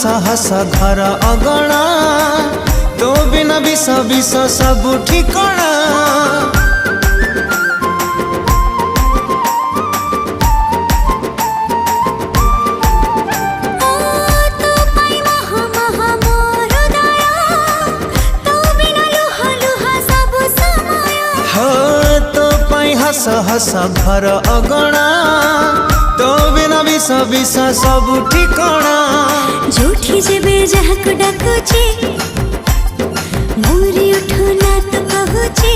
हस हस घर अगणा तो बिना विष विष सब ठिकणा। हस हस घर अगणा तो बिना विष विष सब ठिकणा। जोठी जेबे जहाक डाकुची मोरी उठो ना तो कहूची